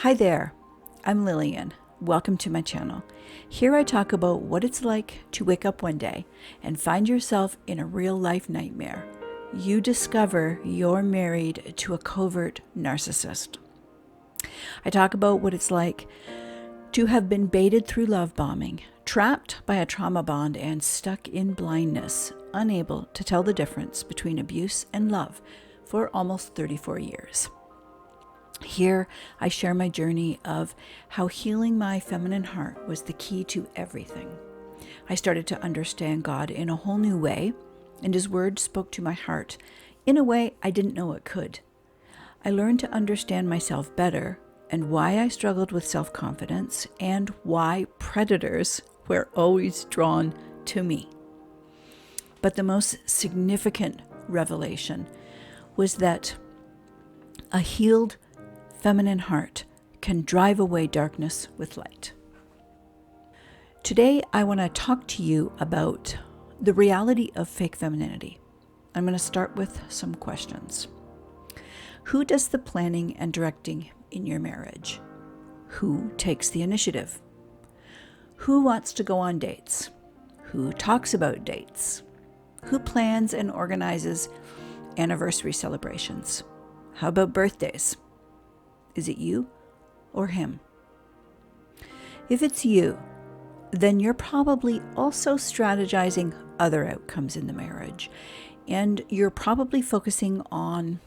Hi there, I'm Lillian. Welcome to my channel. Here I talk about what it's like to wake up one day and find yourself in a real life nightmare. You discover you're married to a covert narcissist. I talk about what it's like to have been baited through love bombing, trapped by a trauma bond, and stuck in blindness, unable to tell the difference between abuse and love for almost 34 years. Here, I share my journey of how healing my feminine heart was the key to everything. I started to understand God in a whole new way, and His Word spoke to my heart in a way I didn't know it could. I learned to understand myself better and why I struggled with self-confidence and why predators were always drawn to me. But the most significant revelation was that a healed feminine heart can drive away darkness with light. Today, I want to talk to you about the reality of fake femininity. I'm going to start with some questions. Who does the planning and directing in your marriage? Who takes the initiative? Who wants to go on dates? Who talks about dates? Who plans and organizes anniversary celebrations? How about birthdays? Is it you or him? If it's you, then you're probably also strategizing other outcomes in the marriage. And you're probably focusing on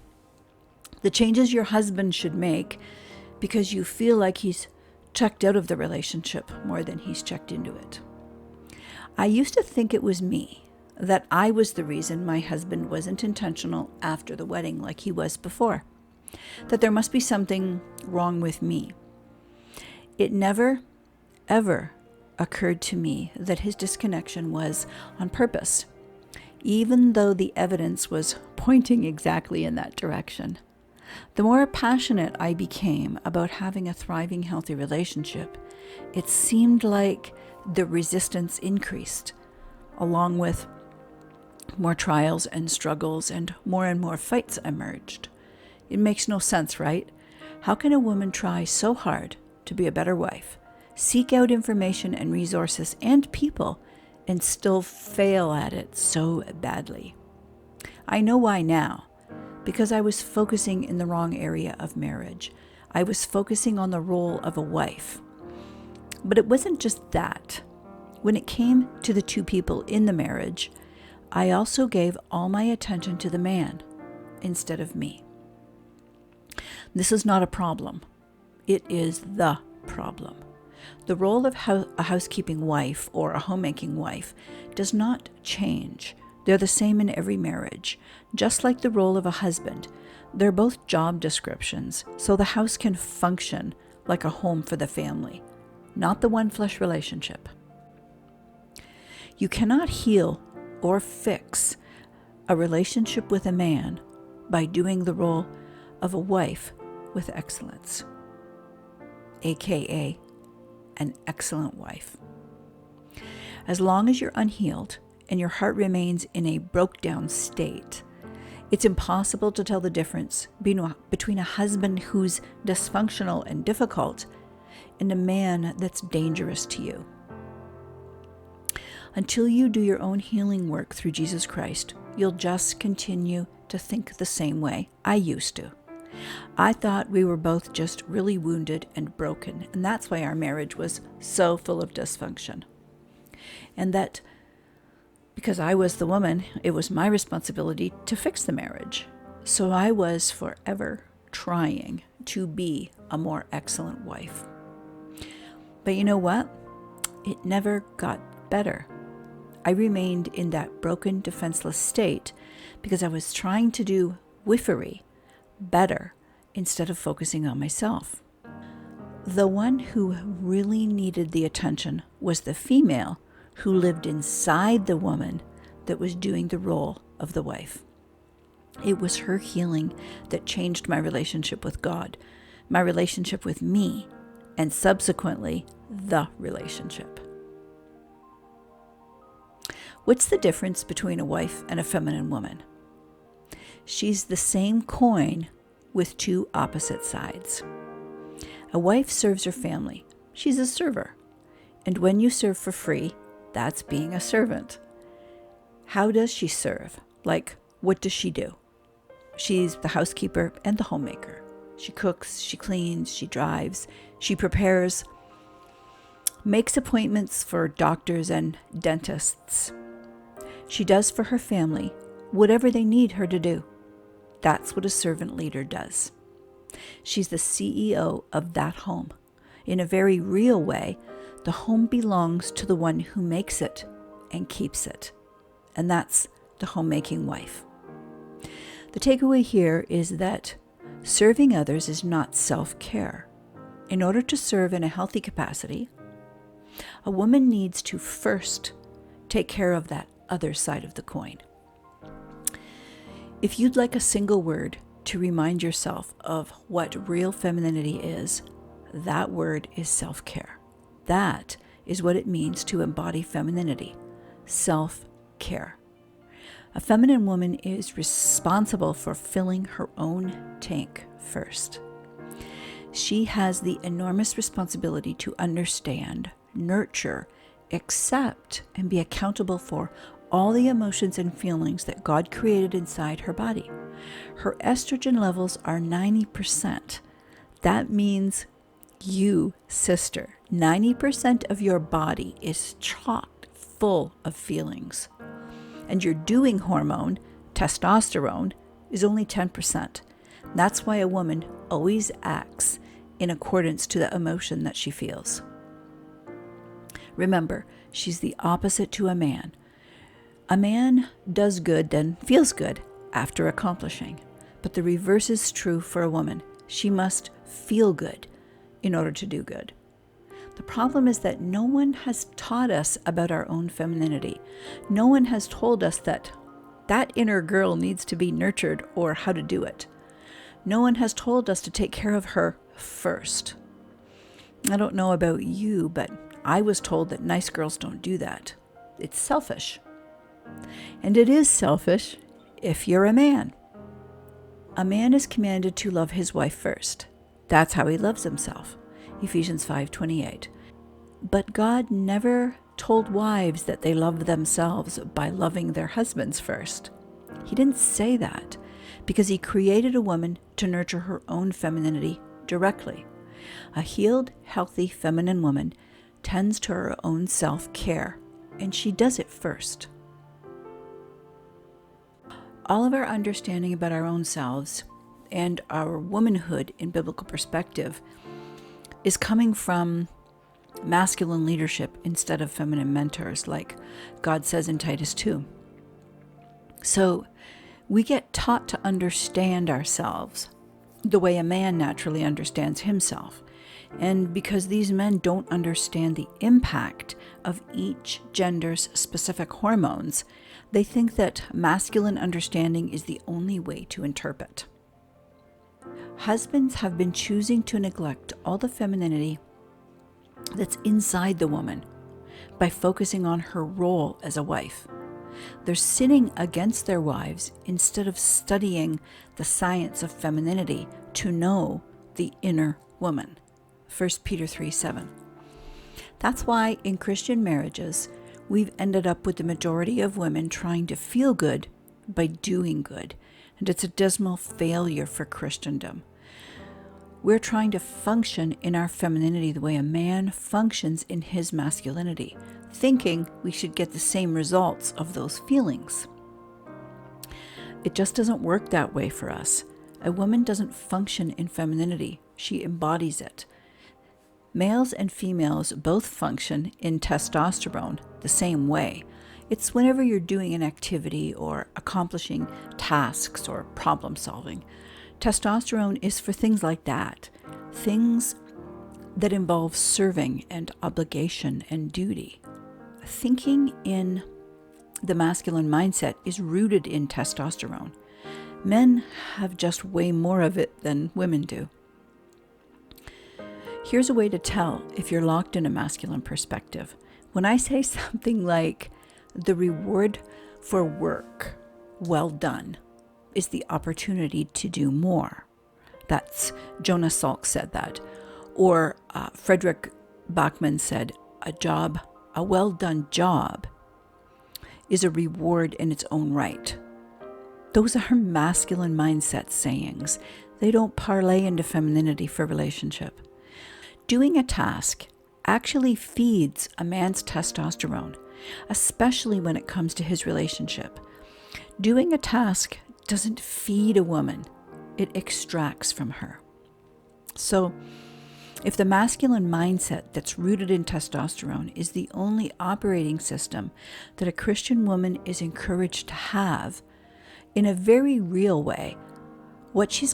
the changes your husband should make because you feel like he's checked out of the relationship more than he's checked into it. I used to think it was me, that I was the reason my husband wasn't intentional after the wedding like he was before. That there must be something wrong with me. It never, ever occurred to me that his disconnection was on purpose, even though the evidence was pointing exactly in that direction. The more passionate I became about having a thriving, healthy relationship, it seemed like the resistance increased, along with more trials and struggles and more fights emerged. It makes no sense, right? How can a woman try so hard to be a better wife, seek out information and resources and people, and still fail at it so badly? I know why now, because I was focusing in the wrong area of marriage. I was focusing on the role of a wife. But it wasn't just that. When it came to the two people in the marriage, I also gave all my attention to the man instead of me. This is not a problem. It is the problem. The role of a housekeeping wife or a homemaking wife does not change. They're the same in every marriage. Just like the role of a husband, they're both job descriptions, so the house can function like a home for the family, not the one-flesh relationship. You cannot heal or fix a relationship with a man by doing the role of a wife with excellence, aka an excellent wife. As long as you're unhealed and your heart remains in a broke down state, it's impossible to tell the difference between a husband who's dysfunctional and difficult and a man that's dangerous to you. Until you do your own healing work through Jesus Christ, you'll just continue to think the same way I used to. I thought we were both just really wounded and broken, and that's why our marriage was so full of dysfunction. And that because I was the woman, it was my responsibility to fix the marriage. So I was forever trying to be a more excellent wife. But you know what? It never got better. I remained in that broken, defenseless state because I was trying to do wifery better instead of focusing on myself. The one who really needed the attention was the female who lived inside the woman that was doing the role of the wife. It was her healing that changed my relationship with God, my relationship with me, and subsequently the relationship. What's the difference between a wife and a feminine woman? She's the same coin with two opposite sides. A wife serves her family. She's a server. And when you serve for free, that's being a servant. How does she serve? Like, what does she do? She's the housekeeper and the homemaker. She cooks, she cleans, she drives, she prepares, makes appointments for doctors and dentists. She does for her family whatever they need her to do. That's what a servant leader does. She's the CEO of that home. In a very real way, the home belongs to the one who makes it and keeps it. And that's the homemaking wife. The takeaway here is that serving others is not self-care. In order to serve in a healthy capacity, a woman needs to first take care of that other side of the coin. If you'd like a single word to remind yourself of what real femininity is, that word is self-care. That is what it means to embody femininity, self-care. A feminine woman is responsible for filling her own tank first. She has the enormous responsibility to understand, nurture, accept, and be accountable for all the emotions and feelings that God created inside her body. Her estrogen levels are 90%. That means you, sister, 90% of your body is chocked full of feelings. And your doing hormone, testosterone, is only 10%. That's why a woman always acts in accordance to the emotion that she feels. Remember, she's the opposite to a man. A man does good, then feels good after accomplishing. But the reverse is true for a woman. She must feel good in order to do good. The problem is that no one has taught us about our own femininity. No one has told us that that inner girl needs to be nurtured or how to do it. No one has told us to take care of her first. I don't know about you, but I was told that nice girls don't do that. It's selfish. And it is selfish if you're a man. A man is commanded to love his wife first. That's how he loves himself. Ephesians 5:28. But God never told wives that they love themselves by loving their husbands first. He didn't say that because he created a woman to nurture her own femininity directly. A healed, healthy, feminine woman tends to her own self-care, and she does it first. All of our understanding about our own selves and our womanhood in biblical perspective is coming from masculine leadership instead of feminine mentors, like God says in Titus 2. So we get taught to understand ourselves the way a man naturally understands himself. And because these men don't understand the impact of each gender's specific hormones, they think that masculine understanding is the only way to interpret. Husbands have been choosing to neglect all the femininity that's inside the woman by focusing on her role as a wife. They're sinning against their wives instead of studying the science of femininity to know the inner woman. 1 Peter 3:7. That's why in Christian marriages, we've ended up with the majority of women trying to feel good by doing good. And it's a dismal failure for Christendom. We're trying to function in our femininity the way a man functions in his masculinity, thinking we should get the same results of those feelings. It just doesn't work that way for us. A woman doesn't function in femininity, she embodies it. Males and females both function in testosterone the same way. It's whenever you're doing an activity or accomplishing tasks or problem solving. Testosterone is for things like that, things that involve serving and obligation and duty. Thinking in the masculine mindset is rooted in testosterone. Men have just way more of it than women do. Here's a way to tell if you're locked in a masculine perspective. When I say something like, the reward for work well done is the opportunity to do more. That's Jonas Salk said that. Or Frederick Bachman said, a well done job is a reward in its own right. Those are masculine mindset sayings. They don't parlay into femininity for relationship. Doing a task actually feeds a man's testosterone, especially when it comes to his relationship. Doing a task doesn't feed a woman, it extracts from her. So, if the masculine mindset that's rooted in testosterone is the only operating system that a Christian woman is encouraged to have, in a very real way, what she's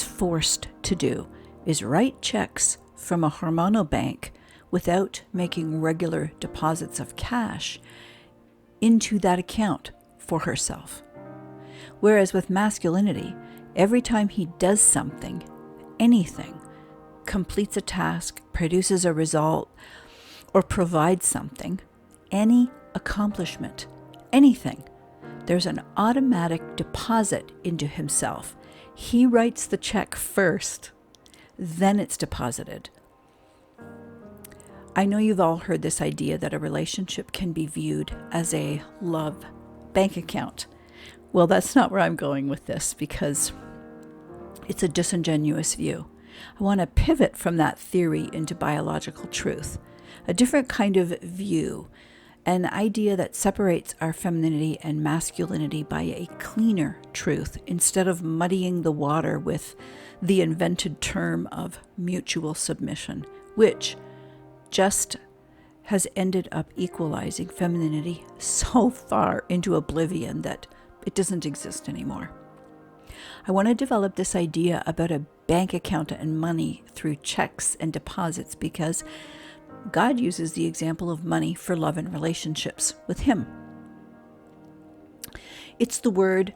forced to do is write checks from a hormonal bank without making regular deposits of cash into that account for herself. Whereas with masculinity, every time he does something, anything, completes a task, produces a result, or provides something, any accomplishment, anything, there's an automatic deposit into himself. He writes the check first, then it's deposited. I know you've all heard this idea that a relationship can be viewed as a love bank account. Well, that's not where I'm going with this because it's a disingenuous view. I want to pivot from that theory into biological truth, a different kind of view, an idea that separates our femininity and masculinity by a cleaner truth instead of muddying the water with the invented term of mutual submission, which just has ended up equalizing femininity so far into oblivion that it doesn't exist anymore. I want to develop this idea about a bank account and money through checks and deposits because God uses the example of money for love and relationships with Him. It's the word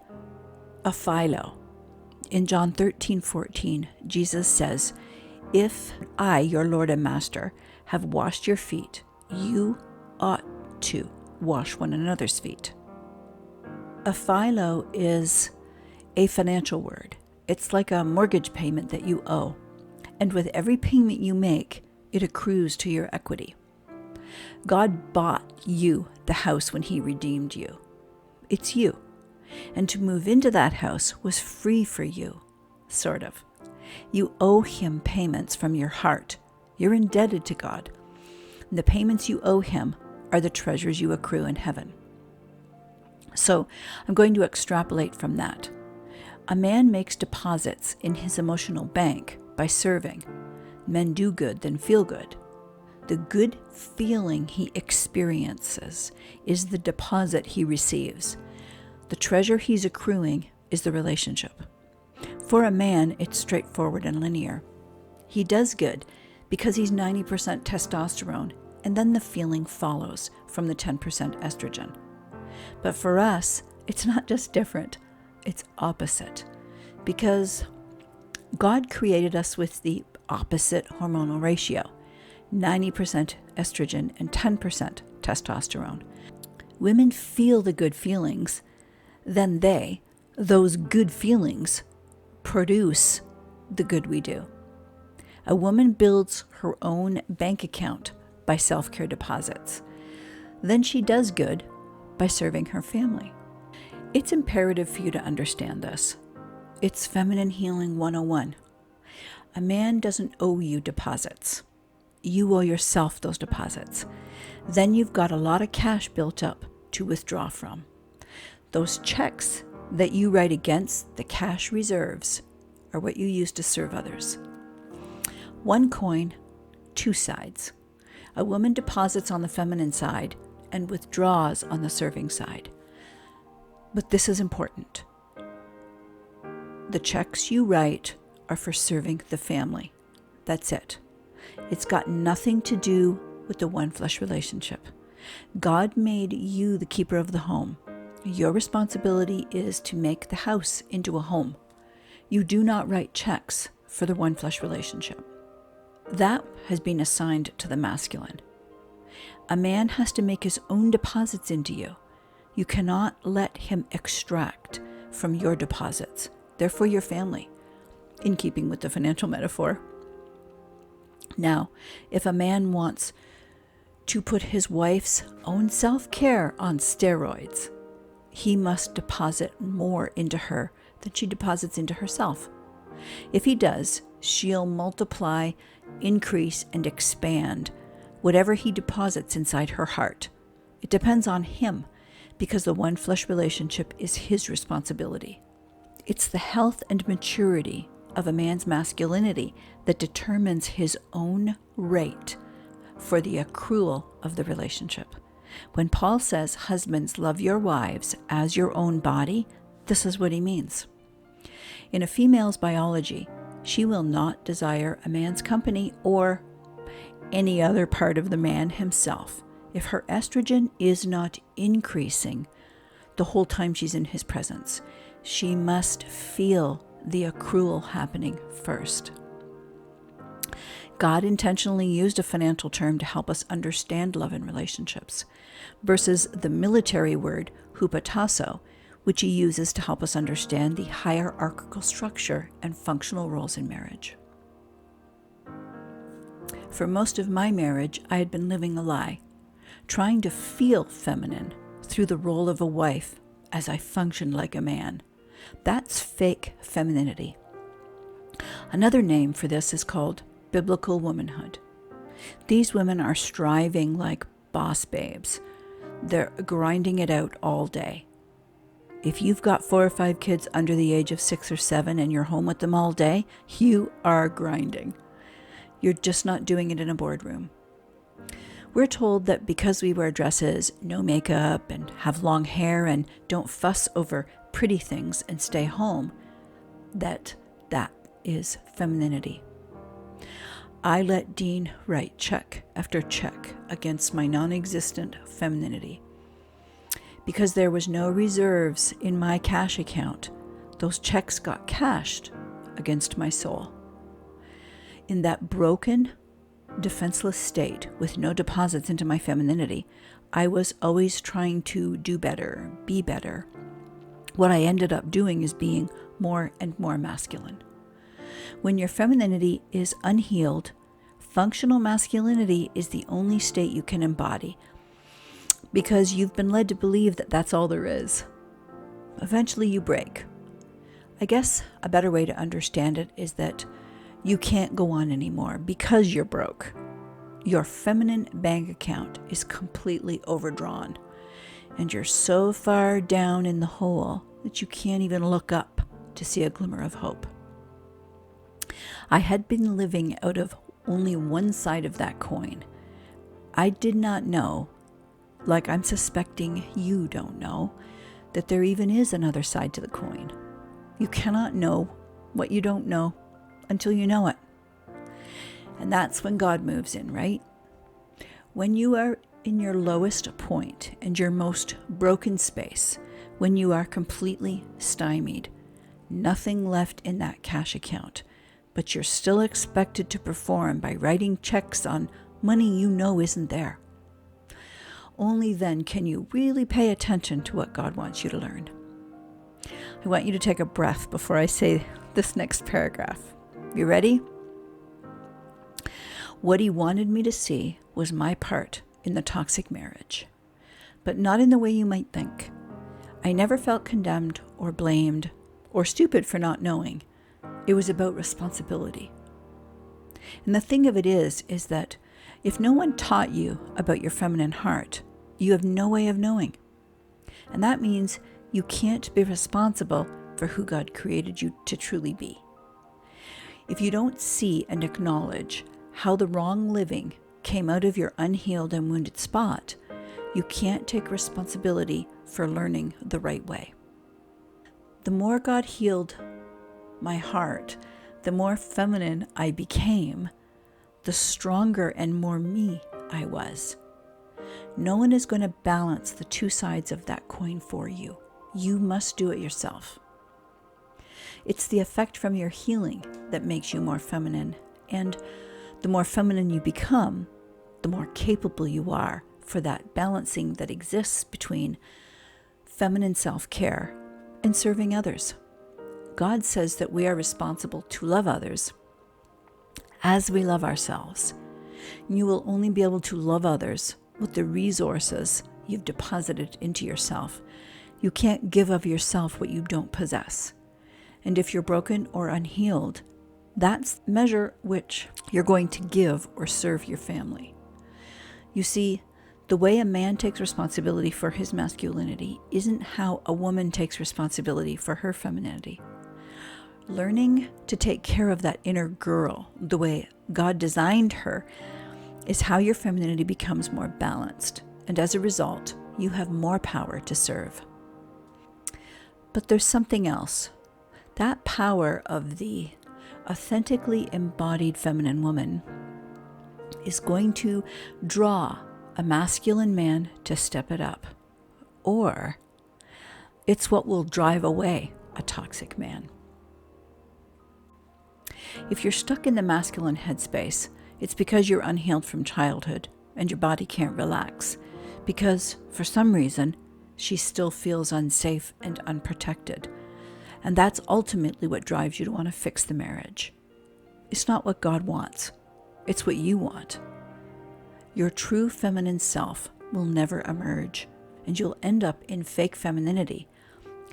aphilo. In John 13:14, Jesus says, "If I, your Lord and Master, have washed your feet, you ought to wash one another's feet." Aphilo is a financial word. It's like a mortgage payment that you owe. And with every payment you make, it accrues to your equity. God bought you the house when He redeemed you. It's you. And to move into that house was free for you, sort of. You owe Him payments from your heart. You're indebted to God. And the payments you owe Him are the treasures you accrue in heaven. So I'm going to extrapolate from that. A man makes deposits in his emotional bank by serving. Men do good, then feel good. The good feeling he experiences is the deposit he receives. The treasure he's accruing is the relationship. For a man, it's straightforward and linear. He does good because he's 90% testosterone, and then the feeling follows from the 10% estrogen. But for us, it's not just different, it's opposite. Because God created us with the opposite hormonal ratio, 90% estrogen and 10% testosterone. Women feel the good feelings, then those good feelings, produce the good we do. A woman builds her own bank account by self-care deposits. Then she does good by serving her family. It's imperative for you to understand this. It's Feminine Healing 101. A man doesn't owe you deposits. You owe yourself those deposits. Then you've got a lot of cash built up to withdraw from. Those checks that you write against the cash reserves are what you use to serve others. One coin, two sides. A woman deposits on the feminine side and withdraws on the serving side. But this is important. The checks you write are for serving the family. That's it. It's got nothing to do with the one flesh relationship. God made you the keeper of the home. Your responsibility is to make the house into a home. You do not write checks for the one flesh relationship. That has been assigned to the masculine. A man has to make his own deposits into you. You cannot let him extract from your deposits. They're for your family. in keeping with the financial metaphor. Now, if a man wants to put his wife's own self-care on steroids, he must deposit more into her than she deposits into herself. If he does, she'll multiply, increase, and expand whatever he deposits inside her heart. It depends on him, because the one flesh relationship is his responsibility. It's the health and maturity of a man's masculinity that determines his own rate for the accrual of the relationship. When Paul says, husbands, love your wives as your own body, this is what he means. In a female's biology, she will not desire a man's company or any other part of the man himself if her estrogen is not increasing the whole time she's in his presence. She must feel the accrual happening first. God intentionally used a financial term to help us understand love and relationships, versus the military word hupatasso, which he uses to help us understand the hierarchical structure and functional roles in marriage. For most of my marriage, I had been living a lie, trying to feel feminine through the role of a wife as I functioned like a man. That's fake femininity. Another name for this is called biblical womanhood. These women are striving like boss babes. They're grinding it out all day. If you've got 4 or 5 kids under the age of 6 or 7 and you're home with them all day, you are grinding. You're just not doing it in a boardroom. We're told that because we wear dresses, no makeup, and have long hair and don't fuss over pretty things and stay home, that is femininity. I let Dean write check after check against my non-existent femininity. Because there was no reserves in my cash account, those checks got cashed against my soul. In that broken, defenseless state with no deposits into my femininity, I was always trying to do better, be better. What I ended up doing is being more and more masculine. When your femininity is unhealed, functional masculinity is the only state you can embody, because you've been led to believe that that's all there is. Eventually you break. I guess a better way to understand it is that you can't go on anymore because you're broke. Your feminine bank account is completely overdrawn, and you're so far down in the hole that you can't even look up to see a glimmer of hope. I had been living out of only one side of that coin. I did not know, like I'm suspecting you don't know, that there even is another side to the coin. You cannot know what you don't know until you know it. And that's when God moves in, right? When you are in your lowest point and your most broken space, when you are completely stymied, nothing left in that cash account, but you're still expected to perform by writing checks on money you know isn't there. Only then can you really pay attention to what God wants you to learn. I want you to take a breath before I say this next paragraph. You ready? What he wanted me to see was my part in the toxic marriage, but not in the way you might think. I never felt condemned or blamed or stupid for not knowing. It was about responsibility. And the thing of it is that if no one taught you about your feminine heart, you have no way of knowing. And that means you can't be responsible for who God created you to truly be. If you don't see and acknowledge how the wrong living came out of your unhealed and wounded spot, you can't take responsibility for learning the right way. The more God healed my heart, the more feminine I became, the stronger and more me I was. No one is going to balance the two sides of that coin for you. You must do it yourself. It's the effect from your healing that makes you more feminine, and the more feminine you become, the more capable you are for that balancing that exists between feminine self-care and serving others. God says that we are responsible to love others as we love ourselves. You will only be able to love others with the resources you've deposited into yourself. You can't give of yourself what you don't possess. And if you're broken or unhealed, that's the measure which you're going to give or serve your family. You see, the way a man takes responsibility for his masculinity isn't how a woman takes responsibility for her femininity. Learning to take care of that inner girl the way God designed her is how your femininity becomes more balanced. And as a result, you have more power to serve. But there's something else. That power of the authentically embodied feminine woman is going to draw a masculine man to step it up. Or it's what will drive away a toxic man. If you're stuck in the masculine headspace, it's because you're unhealed from childhood and your body can't relax because, for some reason, she still feels unsafe and unprotected. And that's ultimately what drives you to want to fix the marriage. It's not what God wants. It's what you want. Your true feminine self will never emerge, and you'll end up in fake femininity.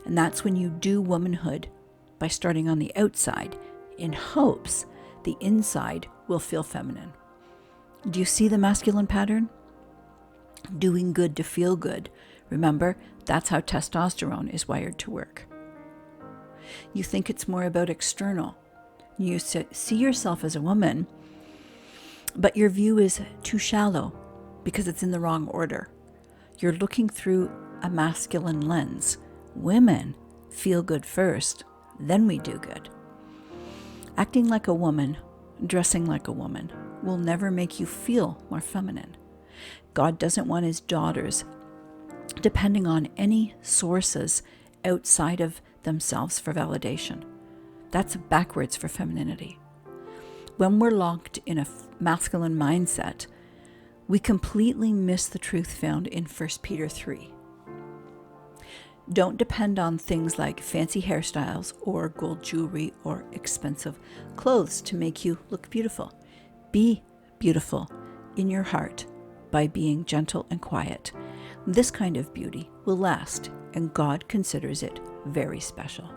And that's when you do womanhood by starting on the outside in hopes the inside will feel feminine. Do you see the masculine pattern? Doing good to feel good. Remember, that's how testosterone is wired to work. You think it's more about external. You see yourself as a woman, but your view is too shallow because it's in the wrong order. You're looking through a masculine lens. Women feel good first, then we do good. Acting like a woman, dressing like a woman, will never make you feel more feminine. God doesn't want his daughters depending on any sources outside of themselves for validation. That's backwards for femininity. When we're locked in a masculine mindset, we completely miss the truth found in 1 Peter 3. Don't depend on things like fancy hairstyles or gold jewelry or expensive clothes to make you look beautiful. Be beautiful in your heart by being gentle and quiet. This kind of beauty will last, and God considers it very special.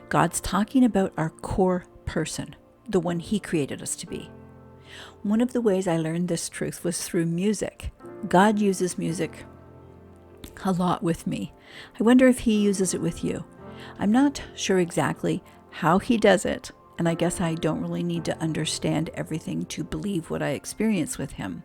God's talking about our core person, the one he created us to be. One of the ways I learned this truth was through music. God uses music a lot with me. I wonder if he uses it with you. I'm not sure exactly how he does it, and I guess I don't really need to understand everything to believe what I experience with him.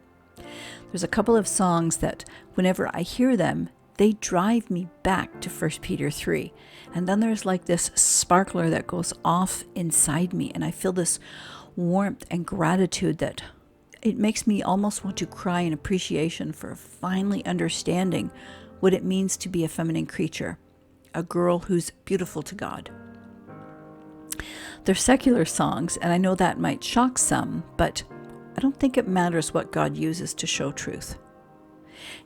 There's a couple of songs that whenever I hear them, they drive me back to 1 Peter 3. And then there's like this sparkler that goes off inside me, and I feel this warmth and gratitude that it makes me almost want to cry in appreciation for finally understanding what it means to be a feminine creature, a girl who's beautiful to God. They're secular songs, and I know that might shock some, but I don't think it matters what God uses to show truth.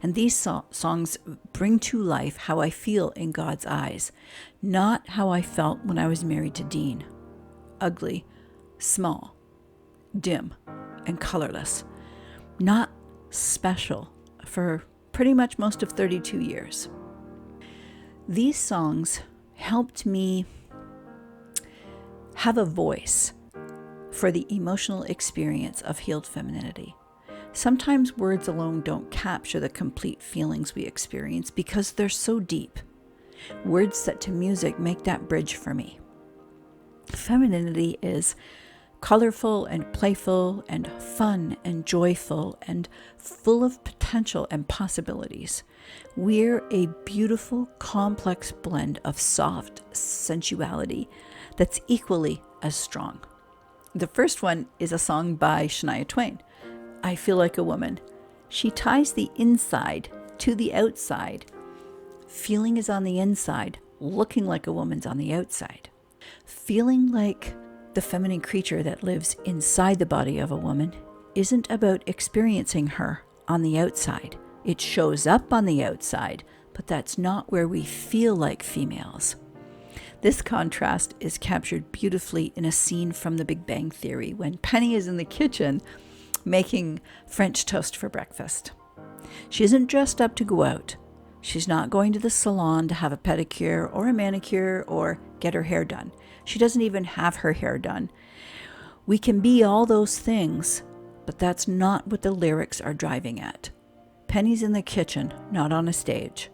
And these songs bring to life how I feel in God's eyes, not how I felt when I was married to Dean. Ugly, small, dim, and colorless. Not special for pretty much most of 32 years. These songs helped me have a voice for the emotional experience of healed femininity. Sometimes words alone don't capture the complete feelings we experience because they're so deep. Words set to music make that bridge for me. Femininity is colorful and playful and fun and joyful and full of potential and possibilities. We're a beautiful, complex blend of soft sensuality that's equally as strong. The first one is a song by Shania Twain, I Feel Like a Woman. She ties the inside to the outside. Feeling is on the inside, looking like a woman's on the outside. Feeling like the feminine creature that lives inside the body of a woman isn't about experiencing her on the outside. It shows up on the outside, but that's not where we feel like females. This contrast is captured beautifully in a scene from The Big Bang Theory when Penny is in the kitchen making French toast for breakfast. She isn't dressed up to go out. She's not going to the salon to have a pedicure or a manicure or get her hair done. She doesn't even have her hair done. We can be all those things, but that's not what the lyrics are driving at. Penny's in the kitchen, not on a stage,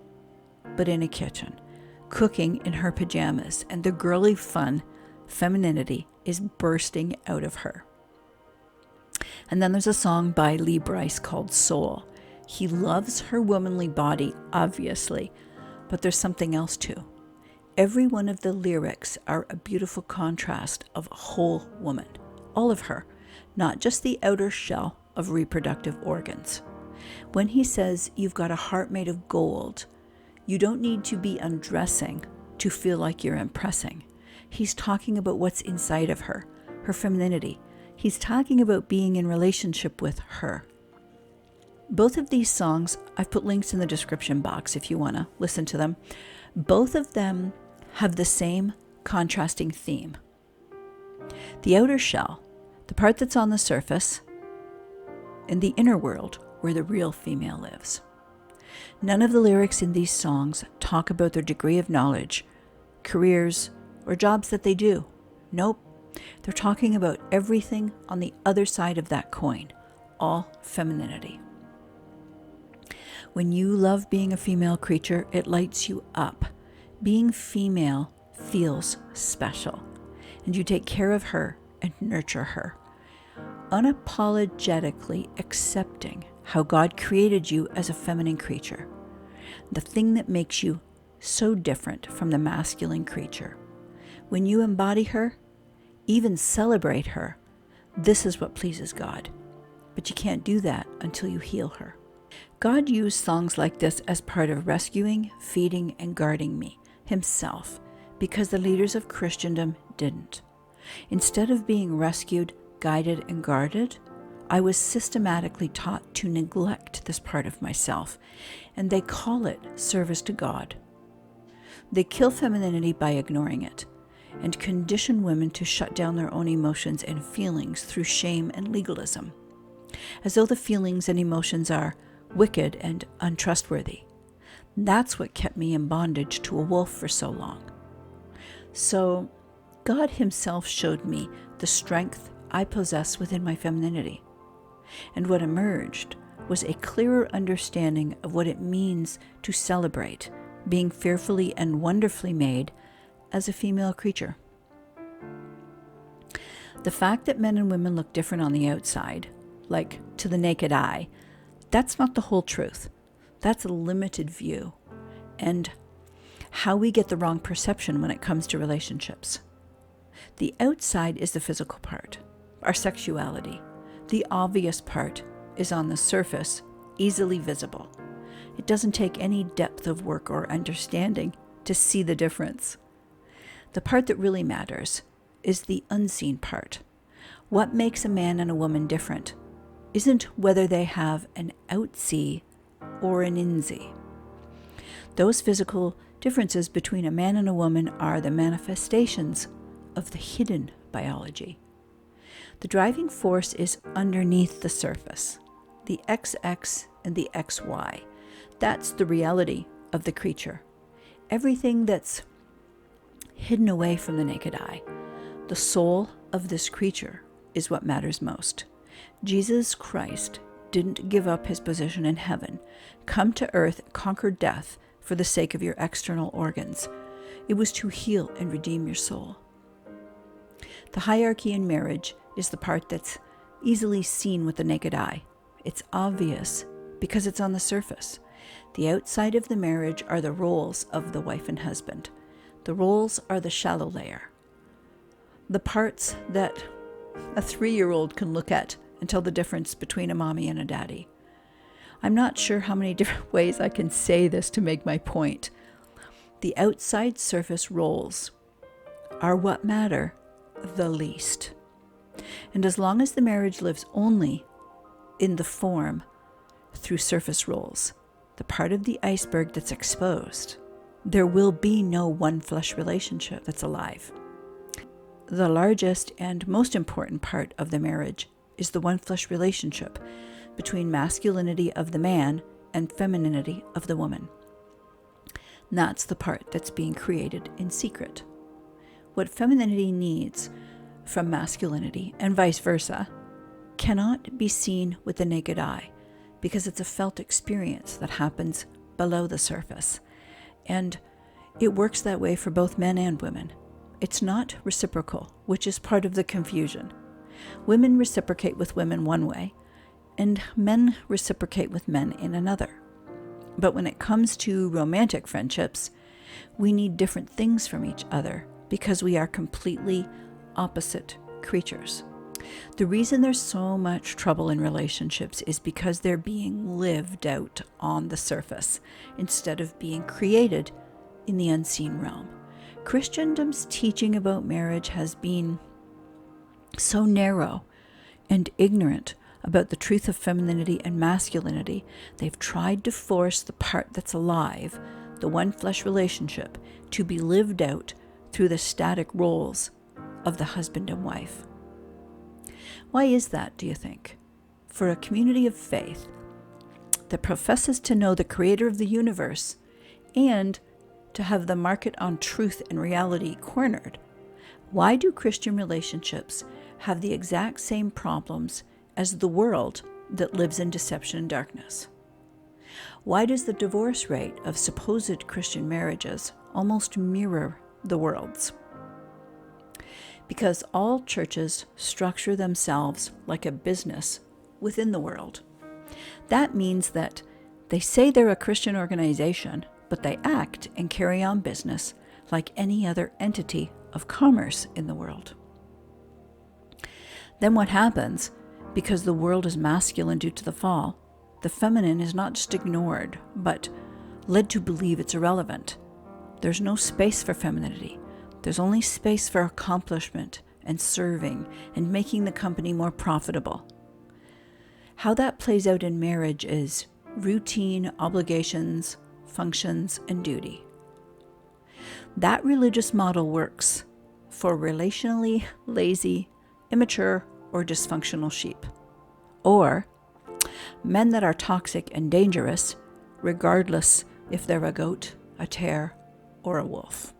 but in a kitchen, cooking in her pajamas, and the girly fun, femininity, is bursting out of her. And then there's a song by Lee Bryce called Soul. He loves her womanly body, obviously, but there's something else too. Every one of the lyrics are a beautiful contrast of a whole woman, all of her, not just the outer shell of reproductive organs. When he says you've got a heart made of gold, you don't need to be undressing to feel like you're impressing. He's talking about what's inside of her, her femininity. He's talking about being in relationship with her. Both of these songs, I've put links in the description box if you want to listen to them. Both of them have the same contrasting theme. The outer shell, the part that's on the surface, and the inner world where the real female lives. None of the lyrics in these songs talk about their degree of knowledge, careers, or jobs that they do. Nope. They're talking about everything on the other side of that coin, all femininity. When you love being a female creature, it lights you up. Being female feels special, and you take care of her and nurture her, unapologetically accepting how God created you as a feminine creature, the thing that makes you so different from the masculine creature. When you embody her, even celebrate her, this is what pleases God. But you can't do that until you heal her. God used songs like this as part of rescuing, feeding, and guarding me, himself, because the leaders of Christendom didn't. Instead of being rescued, guided, and guarded, I was systematically taught to neglect this part of myself, and they call it service to God. They kill femininity by ignoring it, and condition women to shut down their own emotions and feelings through shame and legalism, as though the feelings and emotions are wicked and untrustworthy. That's what kept me in bondage to a wolf for so long. So God himself showed me the strength I possess within my femininity. And what emerged was a clearer understanding of what it means to celebrate being fearfully and wonderfully made as a female creature. The fact that men and women look different on the outside, like to the naked eye, that's not the whole truth. That's a limited view, and how we get the wrong perception when it comes to relationships. The outside is the physical part, our sexuality. The obvious part is on the surface, easily visible. It doesn't take any depth of work or understanding to see the difference. The part that really matters is the unseen part. What makes a man and a woman different isn't whether they have an outsee or an insee. Those physical differences between a man and a woman are the manifestations of the hidden biology. The driving force is underneath the surface, the XX and the XY. That's the reality of the creature. Everything that's hidden away from the naked eye. The soul of this creature is what matters most. Jesus Christ didn't give up his position in heaven, come to earth, conquer death for the sake of your external organs. It was to heal and redeem your soul. The hierarchy in marriage is the part that's easily seen with the naked eye. It's obvious because it's on the surface. The outside of the marriage are the roles of the wife and husband. The roles are the shallow layer. The parts that a 3-year-old can look at and tell the difference between a mommy and a daddy. I'm not sure how many different ways I can say this to make my point. The outside surface roles are what matter the least. And as long as the marriage lives only in the form through surface roles, the part of the iceberg that's exposed there will be no one flesh relationship that's alive. The largest and most important part of the marriage is the one flesh relationship between masculinity of the man and femininity of the woman. And that's the part that's being created in secret. What femininity needs from masculinity and vice versa cannot be seen with the naked eye because it's a felt experience that happens below the surface. And it works that way for both men and women. It's not reciprocal, which is part of the confusion. Women reciprocate with women one way, and men reciprocate with men in another. But when it comes to romantic friendships, we need different things from each other because we are completely opposite creatures. The reason there's so much trouble in relationships is because they're being lived out on the surface instead of being created in the unseen realm. Christendom's teaching about marriage has been so narrow and ignorant about the truth of femininity and masculinity. They've tried to force the part that's alive, the one flesh relationship, to be lived out through the static roles of the husband and wife. Why is that, do you think? For a community of faith that professes to know the creator of the universe and to have the market on truth and reality cornered, why do Christian relationships have the exact same problems as the world that lives in deception and darkness? Why does the divorce rate of supposed Christian marriages almost mirror the world's? Because all churches structure themselves like a business within the world. That means that they say they're a Christian organization, but they act and carry on business like any other entity of commerce in the world. Then what happens? Because the world is masculine due to the fall, the feminine is not just ignored, but led to believe it's irrelevant. There's no space for femininity. There's only space for accomplishment and serving and making the company more profitable. How that plays out in marriage is routine, obligations, functions, and duty. That religious model works for relationally lazy, immature, or dysfunctional sheep, or men that are toxic and dangerous, regardless if they're a goat, a tare, or a wolf.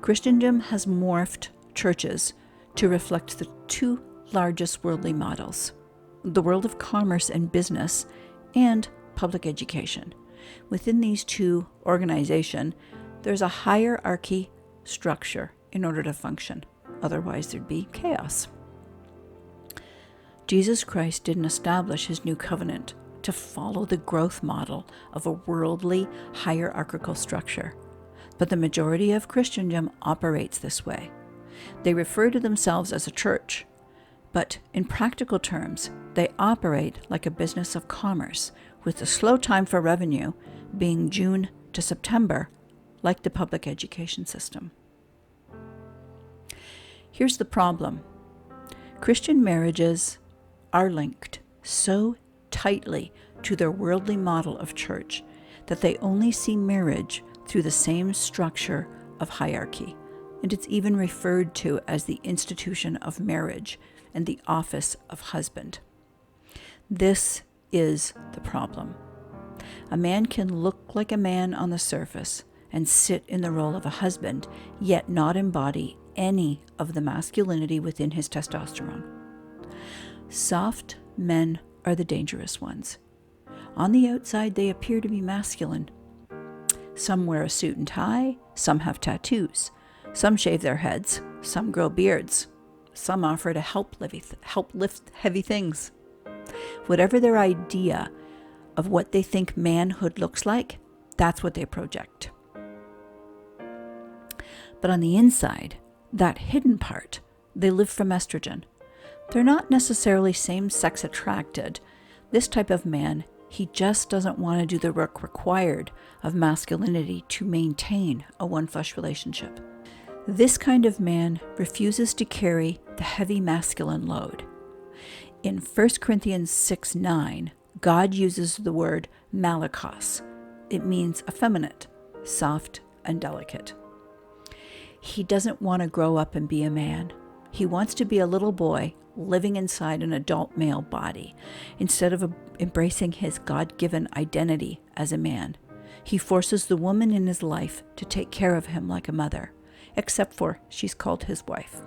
Christendom has morphed churches to reflect the two largest worldly models, the world of commerce and business and public education. Within these two organizations, there's a hierarchy structure in order to function. Otherwise, there'd be chaos. Jesus Christ didn't establish his new covenant to follow the growth model of a worldly hierarchical structure. But the majority of Christendom operates this way. They refer to themselves as a church, but in practical terms, they operate like a business of commerce, with the slow time for revenue being June to September, like the public education system. Here's the problem. Christian marriages are linked so tightly to their worldly model of church that they only see marriage through the same structure of hierarchy, and it's even referred to as the institution of marriage and the office of husband. This is the problem. A man can look like a man on the surface and sit in the role of a husband, yet not embody any of the masculinity within his testosterone. Soft men are the dangerous ones. On the outside, they appear to be masculine. Some wear a suit and tie, some have tattoos, some shave their heads, some grow beards, some offer to help lift heavy things. Whatever their idea of what they think manhood looks like, that's what they project. But on the inside, that hidden part, they live from estrogen. They're not necessarily same-sex attracted. This type of man, he just doesn't want to do the work required of masculinity to maintain a one-flesh relationship. This kind of man refuses to carry the heavy masculine load. In 1 Corinthians 6:9, God uses the word malakos. It means effeminate. soft, and delicate. He doesn't want to grow up and be a man. He wants to be a little boy living inside an adult male body. Instead of embracing his God-given identity as a man, he forces the woman in his life to take care of him like a mother, except for she's called his wife.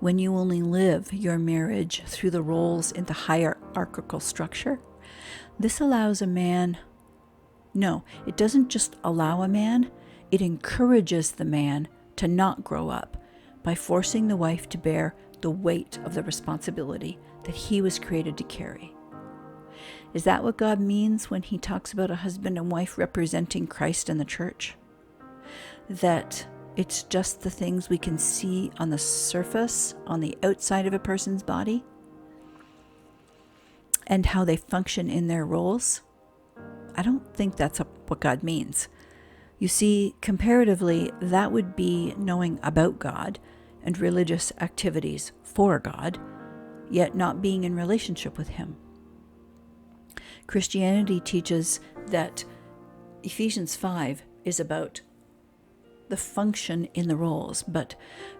When you only live your marriage through the roles in the hierarchical structure, this allows a man. No, it doesn't just allow a man, it encourages the man to not grow up by forcing the wife to bear the weight of the responsibility that he was created to carry. Is that what God means when he talks about a husband and wife representing Christ and the church? That it's just the things we can see on the surface, on the outside of a person's body, and how they function in their roles? I don't think that's what God means. You see, comparatively, that would be knowing about God and religious activities for God, yet not being in relationship with him. Christianity teaches that Ephesians 5 is about the function in the roles, but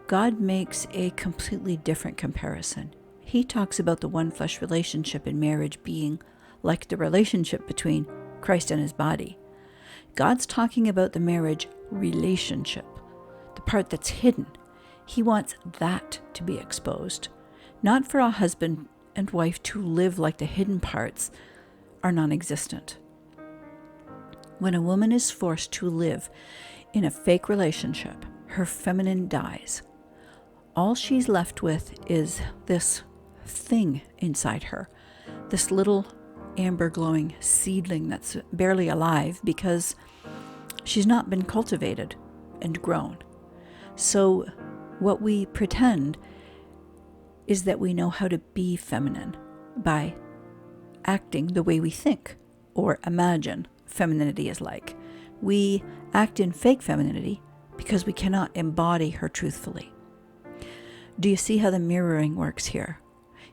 God makes a completely different comparison. He talks about the one flesh relationship in marriage being like the relationship between Christ and his body. God's talking about the marriage relationship, the part that's hidden. He wants that to be exposed, not for a husband and wife to live like the hidden parts are non-existent. When a woman is forced to live in a fake relationship, her feminine dies. All she's left with is this thing inside her, this little amber glowing seedling that's barely alive because she's not been cultivated and grown. So what we pretend is that we know how to be feminine by acting the way we think or imagine femininity is like. We act in fake femininity because we cannot embody her truthfully. Do you see how the mirroring works here?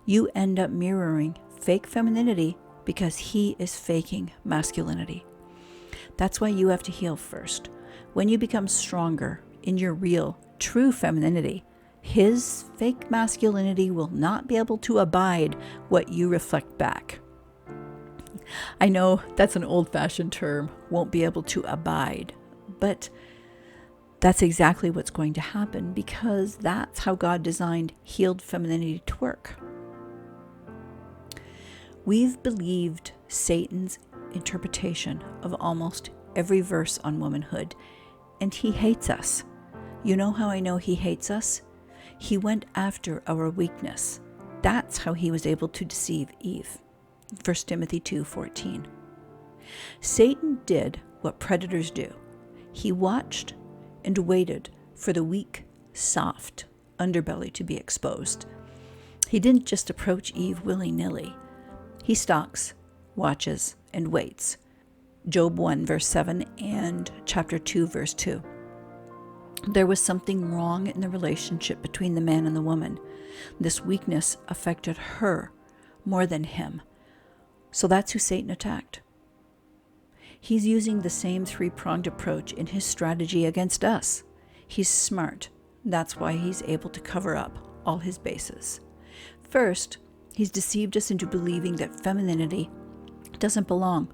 You end up mirroring fake femininity because he is faking masculinity. That's why you have to heal first. When you become stronger in your real, true femininity, his fake masculinity will not be able to abide what you reflect back. I know that's an old-fashioned term, won't be able to abide, but that's exactly what's going to happen because that's how God designed healed femininity to work. We've believed Satan's interpretation of almost every verse on womanhood, and he hates us. You know how I know he hates us? He went after our weakness. That's how he was able to deceive Eve. 1 Timothy 2:14. Satan did what predators do. He watched and waited for the weak, soft underbelly to be exposed. He didn't just approach Eve willy-nilly. He stalks, watches, and waits. Job 1 verse 7 and chapter 2 verse 2. There was something wrong in the relationship between the man and the woman. This weakness affected her more than him. So that's who Satan attacked. He's using the same three-pronged approach in his strategy against us. He's smart. That's why he's able to cover up all his bases. First, he's deceived us into believing that femininity doesn't belong,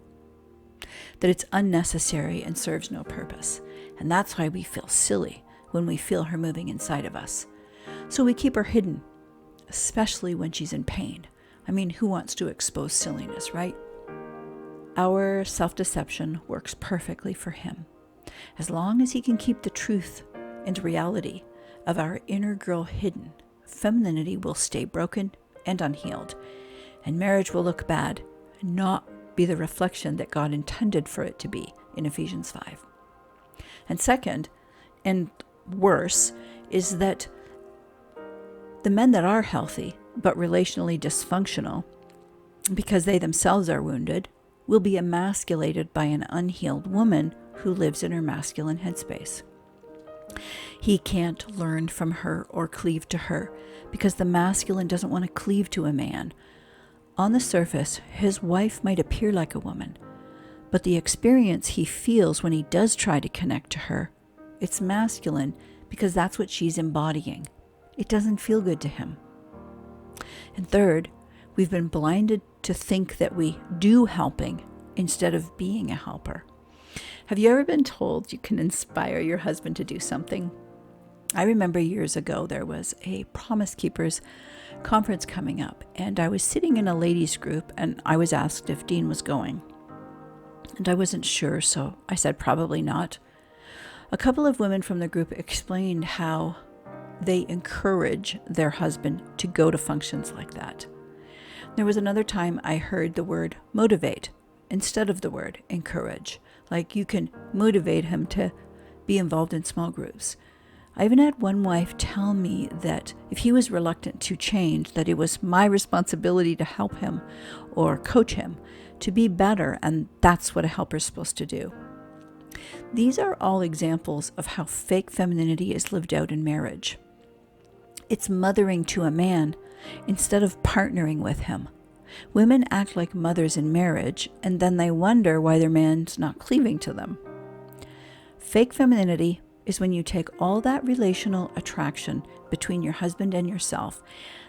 that it's unnecessary and serves no purpose. And that's why we feel silly when we feel her moving inside of us. So we keep her hidden, especially when she's in pain. I mean, who wants to expose silliness, right? Our self-deception works perfectly for him. As long as he can keep the truth and reality of our inner girl hidden, femininity will stay broken and unhealed, and marriage will look bad and not be the reflection that God intended for it to be in Ephesians 5. And second, and worse, is that the men that are healthy but relationally dysfunctional, because they themselves are wounded, will be emasculated by an unhealed woman who lives in her masculine headspace. He can't learn from her or cleave to her because the masculine doesn't want to cleave to a man. On the surface, his wife might appear like a woman, But the experience he feels when he does try to connect to her, it's masculine because that's what she's embodying. It doesn't feel good to him. And third, we've been blinded to think that we do helping instead of being a helper. Have you ever been told you can inspire your husband to do something? I remember years ago there was a Promise Keepers conference coming up, and I was sitting in a ladies group, and I was asked if Dean was going. And I wasn't sure, so I said probably not. A couple of women from the group explained how they encourage their husband to go to functions like that. There was another time I heard the word motivate instead of the word encourage. Like, you can motivate him to be involved in small groups. I even had one wife tell me that if he was reluctant to change, that it was my responsibility to help him or coach him to be better, and that's what a helper's supposed to do. These are all examples of how fake femininity is lived out in marriage. It's mothering to a man instead of partnering with him. Women act like mothers in marriage, and then they wonder why their man's not cleaving to them. Fake femininity is when you take all that relational attraction between your husband and yourself,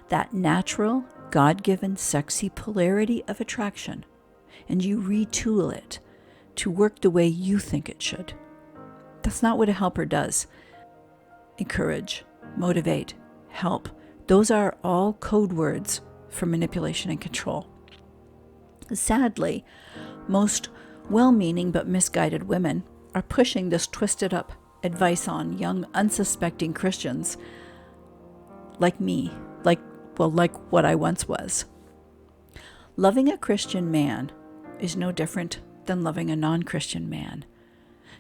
that natural, God-given, sexy polarity of attraction, and you retool it to work the way you think it should. That's not what a helper does. Encourage, motivate, help. Those are all code words for manipulation and control. Sadly, most well-meaning but misguided women are pushing this twisted up advice on young, unsuspecting Christians like me, like what I once was. Loving a Christian man is no different than loving a non-Christian man.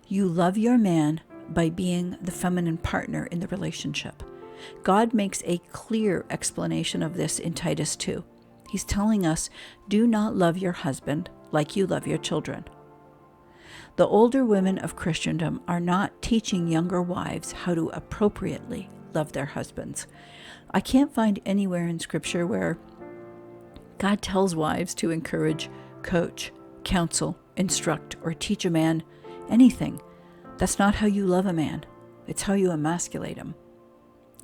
You love your man by being the feminine partner in the relationship. God makes a clear explanation of this in Titus 2. He's telling us, do not love your husband like you love your children. The older women of Christendom are not teaching younger wives how to appropriately love their husbands. I can't find anywhere in Scripture where God tells wives to encourage, coach, counsel, instruct, or teach a man anything. That's not how you love a man. It's how you emasculate him.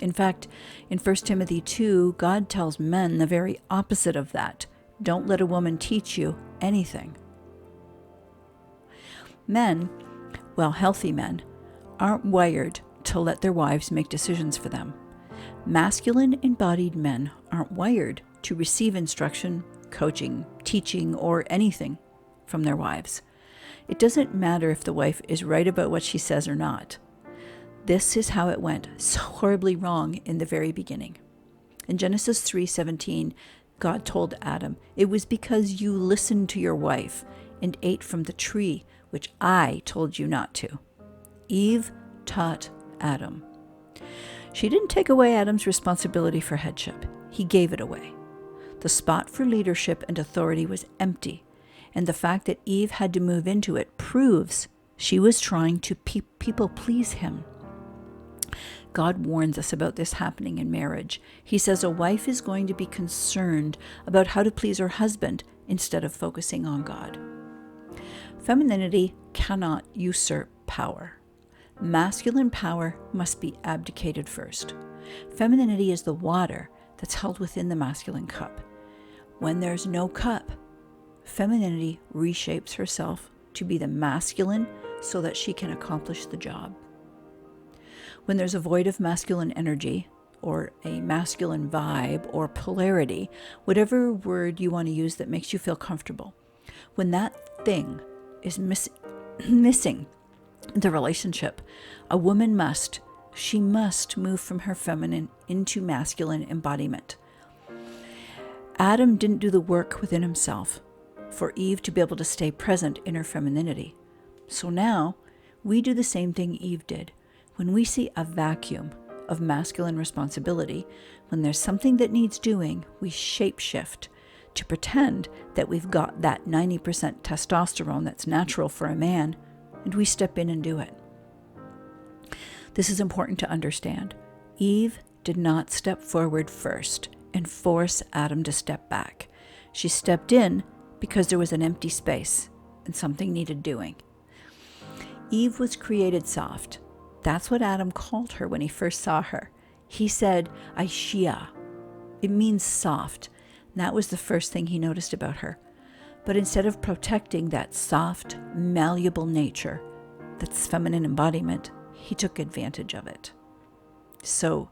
In fact, in 1 Timothy 2, God tells men the very opposite of that. Don't let a woman teach you anything. Men, well, healthy men, aren't wired to let their wives make decisions for them. Masculine embodied men aren't wired to receive instruction, coaching, teaching, or anything from their wives. It doesn't matter if the wife is right about what she says or not. This is how it went so horribly wrong in the very beginning. In Genesis 3:17, God told Adam, "It was because you listened to your wife and ate from the tree which I told you not to." Eve taught Adam. She didn't take away Adam's responsibility for headship. He gave it away. The spot for leadership and authority was empty, and the fact that Eve had to move into it proves she was trying to people please him. God warns us about this happening in marriage. He says a wife is going to be concerned about how to please her husband instead of focusing on God. Femininity cannot usurp power. Masculine power must be abdicated first. Femininity is the water that's held within the masculine cup. When there's no cup, femininity reshapes herself to be the masculine so that she can accomplish the job. When there's a void of masculine energy, or a masculine vibe, or polarity, whatever word you want to use that makes you feel comfortable, when that thing is missing the relationship, a woman must move from her feminine into masculine embodiment. Adam didn't do the work within himself for Eve to be able to stay present in her femininity. So now we do the same thing Eve did. When we see a vacuum of masculine responsibility, when there's something that needs doing, we shape-shift to pretend that we've got that 90% testosterone that's natural for a man, and we step in and do it. This is important to understand. Eve did not step forward first and force Adam to step back. She stepped in because there was an empty space, and something needed doing. Eve was created soft. That's what Adam called her when he first saw her. He said, Aishia. It means soft. And that was the first thing he noticed about her. But instead of protecting that soft, malleable nature, that's feminine embodiment, he took advantage of it. So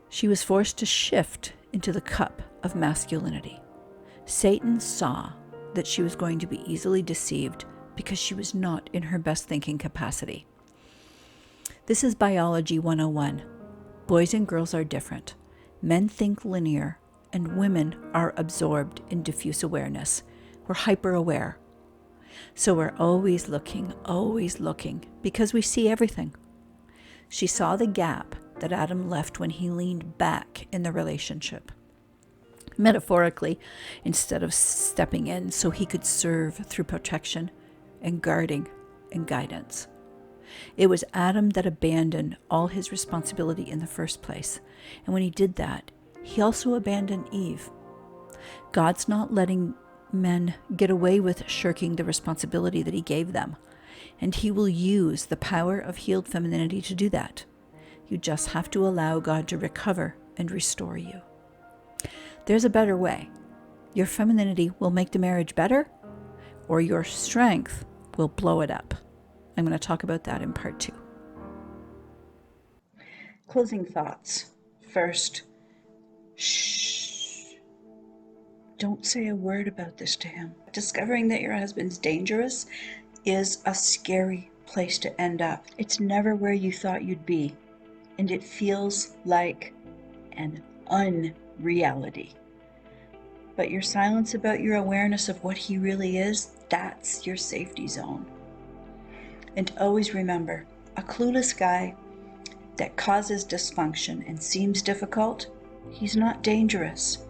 she was forced to shift into the cup of masculinity. Satan saw that she was going to be easily deceived because she was not in her best thinking capacity. This is Biology 101. Boys and girls are different. Men think linear, and women are absorbed in diffuse awareness. We're hyper aware. So we're always looking, because we see everything. She saw the gap that Adam left when he leaned back in the relationship, metaphorically, instead of stepping in so he could serve through protection and guarding and guidance. It was Adam that abandoned all his responsibility in the first place. And when he did that, he also abandoned Eve. God's not letting men get away with shirking the responsibility that he gave them. And he will use the power of healed femininity to do that. You just have to allow God to recover and restore you. There's a better way. Your femininity will make the marriage better, or your strength will blow it up. I'm going to talk about that in part 2. Closing thoughts. First, shh. Don't say a word about this to him. Discovering that your husband's dangerous is a scary place to end up. It's never where you thought you'd be, and it feels like an unreality. But your silence about your awareness of what he really is, that's your safety zone. And always remember, a clueless guy that causes dysfunction and seems difficult, he's not dangerous.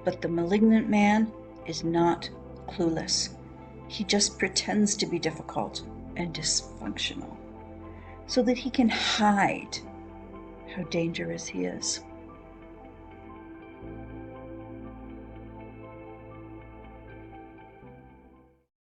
But the malignant man is not clueless. He just pretends to be difficult and dysfunctional so that he can hide how dangerous he is.